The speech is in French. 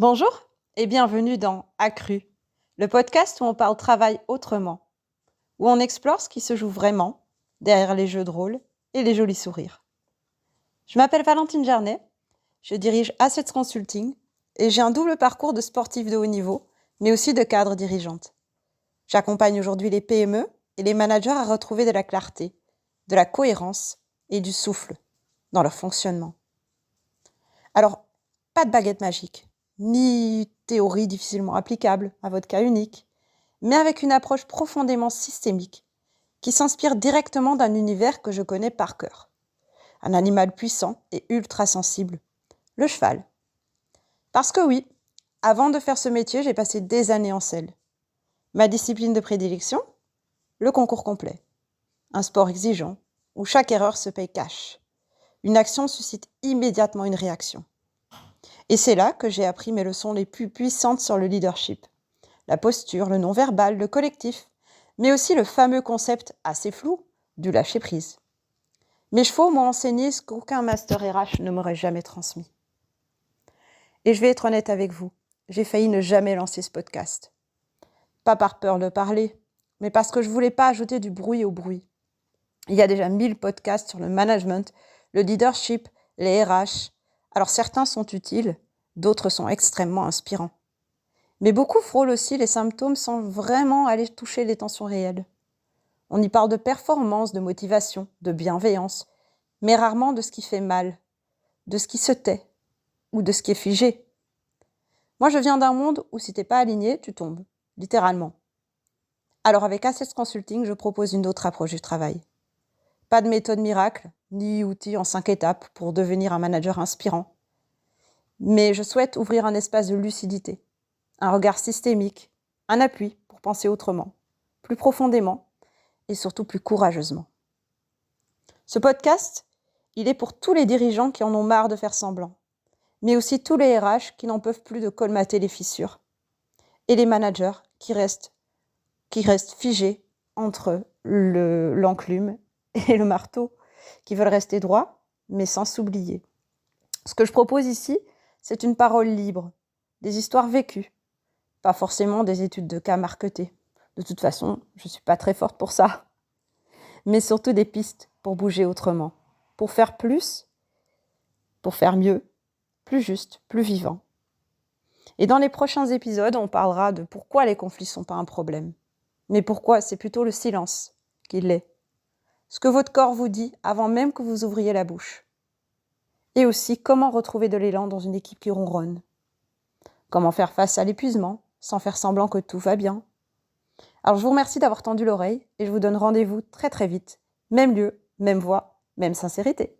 Bonjour et bienvenue dans Accru, le podcast où on parle travail autrement, où on explore ce qui se joue vraiment derrière les jeux de rôle et les jolis sourires. Je m'appelle Valentine Jarnet, je dirige Assets Consulting et j'ai un double parcours de sportive de haut niveau, mais aussi de cadre dirigeante. J'accompagne aujourd'hui les PME et les managers à retrouver de la clarté, de la cohérence et du souffle dans leur fonctionnement. Alors, pas de baguette magique, ni théorie difficilement applicable à votre cas unique, mais avec une approche profondément systémique qui s'inspire directement d'un univers que je connais par cœur. Un animal puissant et ultra sensible, le cheval. Parce que oui, avant de faire ce métier, j'ai passé des années en selle. Ma discipline de prédilection, le concours complet. Un sport exigeant, où chaque erreur se paye cash. Une action suscite immédiatement une réaction. Et c'est là que j'ai appris mes leçons les plus puissantes sur le leadership. La posture, le non-verbal, le collectif, mais aussi le fameux concept assez flou du lâcher-prise. Mes chevaux m'ont enseigné ce qu'aucun master RH ne m'aurait jamais transmis. Et je vais être honnête avec vous, j'ai failli ne jamais lancer ce podcast. Pas par peur de parler, mais parce que je ne voulais pas ajouter du bruit au bruit. Il y a déjà 1000 podcasts sur le management, le leadership, les RH. Alors certains sont utiles, d'autres sont extrêmement inspirants. Mais beaucoup frôlent aussi les symptômes sans vraiment aller toucher les tensions réelles. On y parle de performance, de motivation, de bienveillance, mais rarement de ce qui fait mal, de ce qui se tait ou de ce qui est figé. Moi, je viens d'un monde où si t'es pas aligné, tu tombes, littéralement. Alors avec Assets Consulting, je propose une autre approche du travail. Pas de méthode miracle, ni outil en 5 étapes pour devenir un manager inspirant. Mais je souhaite ouvrir un espace de lucidité, un regard systémique, un appui pour penser autrement, plus profondément et surtout plus courageusement. Ce podcast, il est pour tous les dirigeants qui en ont marre de faire semblant, mais aussi tous les RH qui n'en peuvent plus de colmater les fissures, et les managers qui restent figés entre l'enclume et le marteau, qui veulent rester droits, mais sans s'oublier. Ce que je propose ici, c'est une parole libre, des histoires vécues, pas forcément des études de cas marketées. De toute façon, je ne suis pas très forte pour ça. Mais surtout des pistes pour bouger autrement, pour faire plus, pour faire mieux, plus juste, plus vivant. Et dans les prochains épisodes, on parlera de pourquoi les conflits ne sont pas un problème, mais pourquoi c'est plutôt le silence qui l'est. Ce que votre corps vous dit avant même que vous ouvriez la bouche. Et aussi comment retrouver de l'élan dans une équipe qui ronronne. Comment faire face à l'épuisement sans faire semblant que tout va bien. Alors je vous remercie d'avoir tendu l'oreille et je vous donne rendez-vous très très vite. Même lieu, même voix, même sincérité.